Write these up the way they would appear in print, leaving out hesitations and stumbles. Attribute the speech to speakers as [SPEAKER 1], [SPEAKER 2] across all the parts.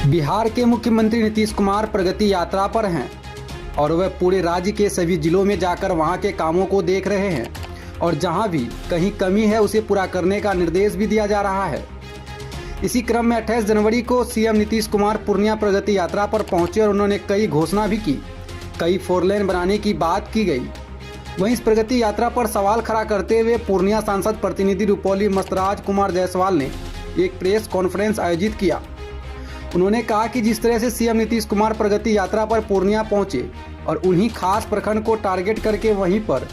[SPEAKER 1] बिहार के मुख्यमंत्री नीतीश कुमार प्रगति यात्रा पर हैं और वह पूरे राज्य के सभी जिलों में जाकर वहां के कामों को देख रहे हैं और जहां भी कहीं कमी है उसे पूरा करने का निर्देश भी दिया जा रहा है। इसी क्रम में 28 जनवरी को सीएम नीतीश कुमार पूर्णिया प्रगति यात्रा पर पहुंचे और उन्होंने कई घोषणा भी की। कई 4 लेन बनाने की बात की गई। वहीं इस प्रगति यात्रा पर सवाल खड़ा करते हुए पूर्णिया सांसद प्रतिनिधि रुपौली मस्तराज कुमार जायसवाल ने एक प्रेस कॉन्फ्रेंस आयोजित किया। उन्होंने कहा कि जिस तरह से सीएम नीतीश कुमार प्रगति यात्रा पर पूर्णिया पहुंचे और उन्हीं खास प्रखंड को टारगेट करके वहीं पर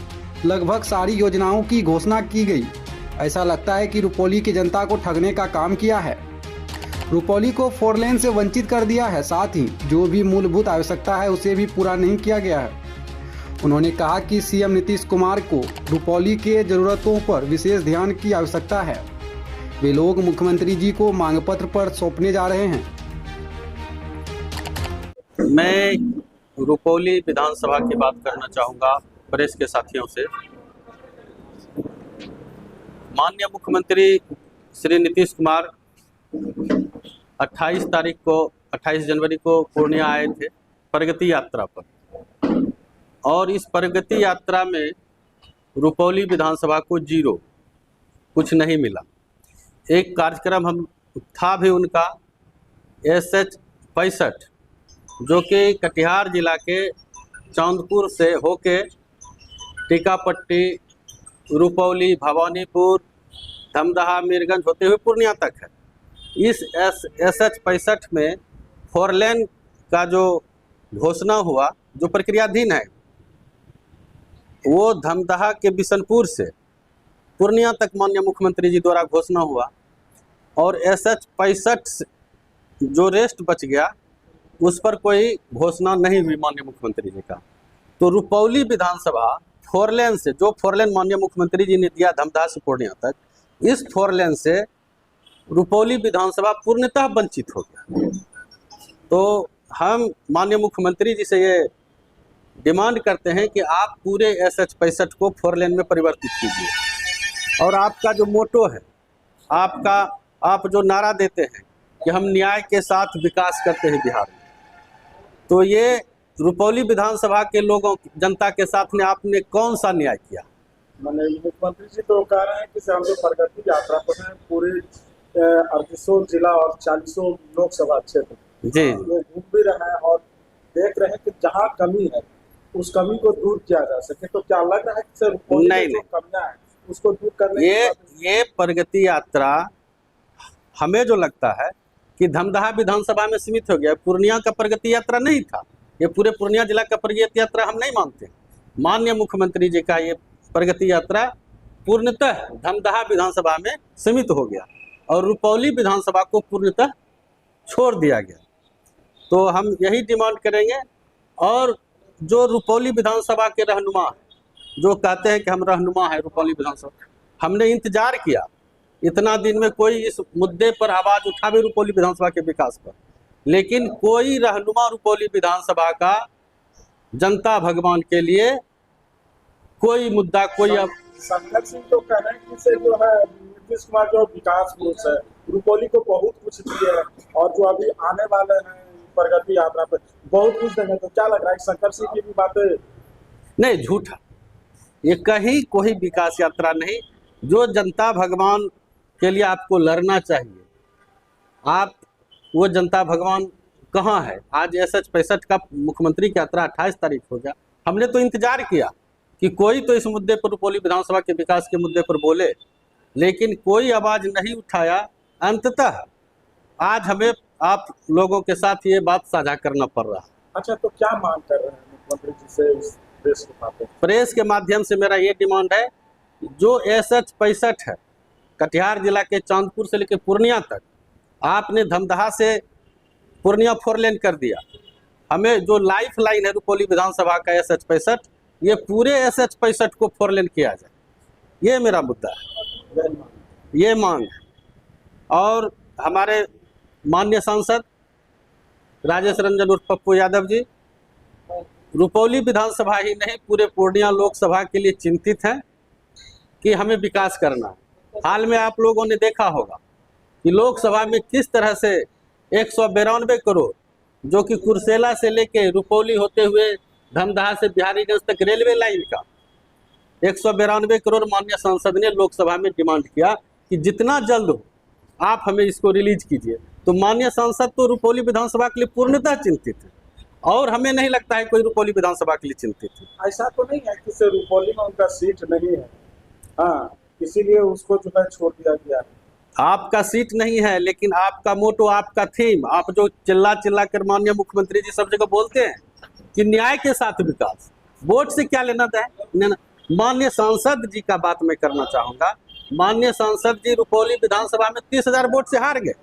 [SPEAKER 1] लगभग सारी योजनाओं की घोषणा की गई, ऐसा लगता है कि रुपौली की जनता को ठगने का काम किया है। रुपौली को 4 लेन से वंचित कर दिया है, साथ ही जो भी मूलभूत आवश्यकता है उसे भी पूरा नहीं किया गया है। उन्होंने कहा कि सीएम नीतीश कुमार को रुपौली के जरूरतों पर विशेष ध्यान की आवश्यकता है। वे लोग मुख्यमंत्री जी को मांग पत्र पर सौंपने जा रहे हैं।
[SPEAKER 2] मैं रुपौली विधानसभा की बात करना चाहूँगा प्रेस के साथियों से। माननीय मुख्यमंत्री श्री नीतीश कुमार 28 जनवरी को पूर्णिया आए थे प्रगति यात्रा पर, और इस प्रगति यात्रा में रुपौली विधानसभा को 0 कुछ नहीं मिला। एक कार्यक्रम हम था भी उनका SH 65 जो कि कटिहार जिला के चांदपुर से होके टीकापट्टी, रुपौली, भवानीपुर, धमदाहा, मीरगंज होते हुए पूर्णिया तक है। इस SH 65 में 4 लेन का जो घोषणा हुआ, जो प्रक्रियाधीन है, वो धमदाहा के बिशनपुर से पूर्णिया तक माननीय मुख्यमंत्री जी द्वारा घोषणा हुआ, और SH 65 जो रेस्ट बच गया उस पर कोई घोषणा नहीं हुई माननीय मुख्यमंत्री जी का। तो रुपौली विधानसभा 4 लेन से, जो 4 लेन माननीय मुख्यमंत्री जी ने दिया धमदाहा से पूर्णिया तक, इस 4 लेन से रुपौली विधानसभा पूर्णतः वंचित हो गया। तो हम माननीय मुख्यमंत्री जी से ये डिमांड करते हैं कि आप पूरे SH 65 को 4 लेन में परिवर्तित कीजिए, और आपका जो मोटो है, आप जो नारा देते हैं कि हम न्याय के साथ विकास करते हैं बिहार में, तो ये रुपौली विधानसभा के लोगों, जनता के साथ में आपने कौन सा न्याय किया?
[SPEAKER 3] मैंने मुख्यमंत्री जी तो कह रहे हैं कि हम जो प्रगति यात्रा पर हैं पूरे 38 जिला और 40 लोकसभा क्षेत्र
[SPEAKER 2] जी
[SPEAKER 3] वो घूम भी रहे हैं और देख रहे हैं कि जहाँ कमी है उस कमी को दूर किया जा सके। तो क्या लग रहा है कि सर जो कमियां हैं उसको दूर करने
[SPEAKER 2] ये प्रगति यात्रा हमें जो लगता है कि धमदाहा विधानसभा में सीमित हो गया। पूर्णिया का प्रगति यात्रा नहीं था, ये पूरे पूर्णिया जिला का प्रगति यात्रा हम नहीं मानते। माननीय मुख्यमंत्री जी का ये प्रगति यात्रा पूर्णतः धमदाहा विधानसभा में सीमित हो गया और रुपौली विधानसभा को पूर्णतः छोड़ दिया गया। तो हम यही डिमांड करेंगे। और जो रुपौली विधानसभा के रहनुमा जो कहते हैं कि हम रहनुमा है रुपौली विधानसभा, हमने इंतजार किया इतना दिन में कोई इस मुद्दे पर आवाज उठावे रुपौली विधानसभा के विकास पर, लेकिन कोई रहनुमा रुपौली विधानसभा का जनता भगवान के लिए कोई मुद्दा, कोई अब
[SPEAKER 3] संकट सिंह तो कह रहे हैं कि जो है नीतीश कुमार जो विकास पुरुष है, रुपौली को बहुत कुछ दिए हैं और जो अभी आने वाले हैं प्रगति यात्रा पर बहुत कुछ देंगे। तो क्या लग रहा है शंकर सिंह की भी बातें
[SPEAKER 2] नहीं, झूठा, ये कहीं कोई विकास यात्रा नहीं। जो जनता भगवान के लिए आपको लड़ना चाहिए, आप वो जनता भगवान कहाँ है? आज SH 65 का मुख्यमंत्री की यात्रा 28 तारीख हो गया। हमने तो इंतजार किया कि कोई तो इस मुद्दे पर, रुपौली विधानसभा के विकास के मुद्दे पर बोले, लेकिन कोई आवाज नहीं उठाया। अंततः आज हमें आप लोगों के साथ ये बात साझा करना पड़ रहा है।
[SPEAKER 3] अच्छा, तो क्या मांग कर रहे हैं मुख्यमंत्री जी से इस
[SPEAKER 2] प्रेस के माध्यम से? मेरा ये डिमांड है, जो SH 65 है कटिहार जिला के चांदपुर से लेकर पूर्णिया तक, आपने धमदाहा से पूर्णिया 4 लेन कर दिया। हमें जो लाइफ लाइन है रुपौली विधानसभा का SH 65, ये पूरे SH 65 को 4 लेन किया जाए, ये मेरा मुद्दा है, ये मांग है। और हमारे माननीय सांसद राजेश रंजन उर्फ पप्पू यादव जी रुपौली विधानसभा ही नहीं पूरे पूर्णिया लोकसभा के लिए चिंतित हैं कि हमें विकास करना है। हाल में आप लोगों ने देखा होगा कि लोकसभा में किस तरह से 192 करोड़ जो कि कुर्सेला से लेके रुपौली होते हुए धमदाहा से बिहारीगंज तक रेलवे लाइन का 192 करोड़ माननीय सांसद ने लोकसभा में डिमांड किया कि जितना जल्द हो आप हमें इसको रिलीज कीजिए। तो माननीय सांसद तो रुपौली विधानसभा के लिए पूर्णतः चिंतित है और हमें नहीं लगता है कोई रुपौली विधानसभा के लिए चिंतित है।
[SPEAKER 3] ऐसा तो नहीं है कि रुपौली में उनका सीट नहीं है, हाँ, इसीलिए उसको जो है छोड़ दिया गया है।
[SPEAKER 2] आपका सीट नहीं है, लेकिन आपका मोटो, आपका थीम, आप जो चिल्ला चिल्ला कर माननीय मुख्यमंत्री जी सब जगह बोलते हैं कि न्याय के साथ विकास, वोट से क्या लेना है। माननीय सांसद जी का बात मैं करना चाहूंगा। माननीय सांसद जी रुपौली विधानसभा में 30,000 वोट से हार गए।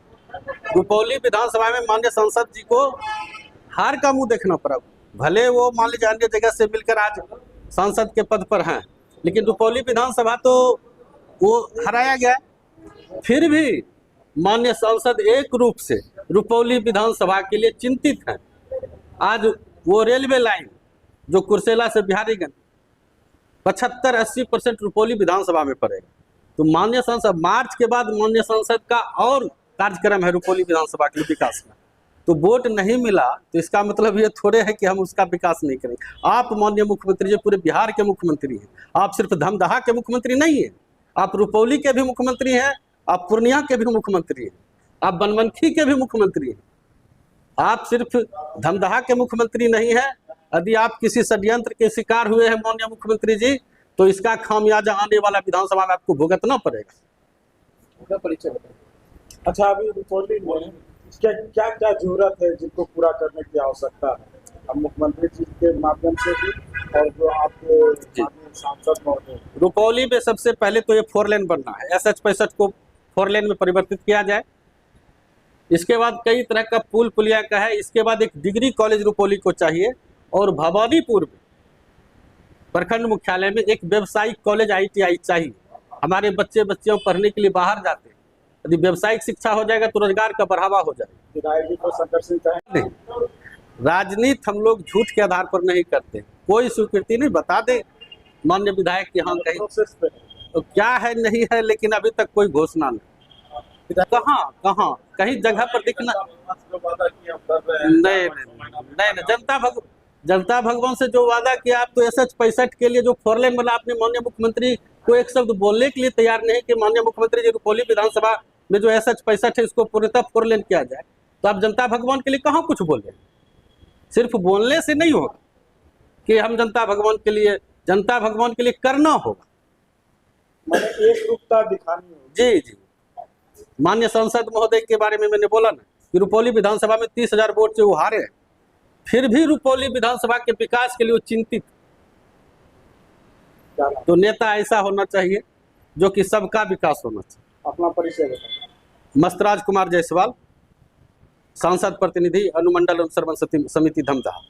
[SPEAKER 2] रुपौली विधानसभा में माननीय सांसद जी को हार का मुंह देखना पड़ा। भले वो मान लीजिए अन्य जगह से मिलकर आज सांसद के पद पर हैं, लेकिन रुपौली विधानसभा तो वो हराया गया। फिर भी माननीय सांसद एक रूप से रुपौली विधानसभा के लिए चिंतित हैं। आज वो रेलवे लाइन जो कुर्सेला से बिहारीगंज 75-80% रुपौली विधानसभा में पड़ेगा। तो माननीय सांसद मार्च के बाद माननीय सांसद का और कार्यक्रम है रुपौली विधानसभा के विकास का। तो वोट नहीं मिला तो इसका मतलब ये थोड़े है कि हम उसका विकास नहीं करेंगे। आप माननीय मुख्यमंत्री जी पूरे बिहार के मुख्यमंत्री हैं। आप सिर्फ धमदाहा के मुख्यमंत्री नहीं हैं, आप रुपौली के भी मुख्यमंत्री हैं, आप पूर्णिया के भी मुख्यमंत्री हैं, आप बनमनखी के भी मुख्यमंत्री हैं। आप सिर्फ धमदाहा के मुख्यमंत्री नहीं हैं। यदि आप किसी षड्यंत्र के शिकार हुए हैं माननीय मुख्यमंत्री जी, तो इसका खामियाजा आने वाला विधानसभा में आपको भुगतना पड़ेगा।
[SPEAKER 3] अच्छा, अभी रुपौली में क्या क्या क्या जरूरत है जिनको पूरा करने की आवश्यकता है? अब मुख्यमंत्री जी के माध्यम से भी और जो आपके सांसद महोदय,
[SPEAKER 2] रुपौली में सबसे पहले तो ये 4 लेन बनना है। SH-65 को 4 लेन में परिवर्तित किया जाए। इसके बाद कई तरह का पुल पुलिया का है। इसके बाद एक डिग्री कॉलेज रुपौली को चाहिए और भवानीपुर में प्रखंड मुख्यालय में एक व्यावसायिक कॉलेज ITI चाहिए। हमारे बच्चे बच्चियों पढ़ने के लिए बाहर जाते हैं। यदि व्यावसायिक शिक्षा हो जाएगा तो रोजगार का बढ़ावा हो जाएगा। नहीं, राजनीति हम लोग झूठ के आधार पर नहीं करते। कोई स्वीकृति नहीं, बता दे माननीय विधायक की हाँ कहीं तो क्या है नहीं है, लेकिन अभी तक कोई घोषणा नहीं। कहाँ कहीं जगह पर दिखना नहीं। जनता भगवान से जो वादा किया, आप तो SH-65 के लिए जो 4 लेन बना, आपने माननीय मुख्यमंत्री को एक शब्द बोलने के लिए तैयार नहीं कि माननीय मुख्यमंत्री जी रुपौली विधानसभा में जो SH-65 है इसको पूर्णतः 4 लेन किया जाए। तो आप जनता भगवान के लिए कहाँ कुछ बोले। सिर्फ बोलने से नहीं होगा कि हम जनता भगवान के लिए करना होगा।
[SPEAKER 3] मैंने एक रूपता दिखानी होगी।
[SPEAKER 2] जी माननीय सांसद महोदय के बारे में मैंने बोला ना कि रुपौली विधानसभा में 30,000 वोट से वो हारे हैं, फिर भी रुपौली विधानसभा के विकास के लिए वो चिंतित। तो नेता ऐसा होना चाहिए जो कि सबका विकास होना चाहिए।
[SPEAKER 3] अपना परिचय बताइए।
[SPEAKER 2] मस्तराज कुमार जायसवाल, सांसद प्रतिनिधि, अनुमंडल अनुसंधान समिति धमदाहा।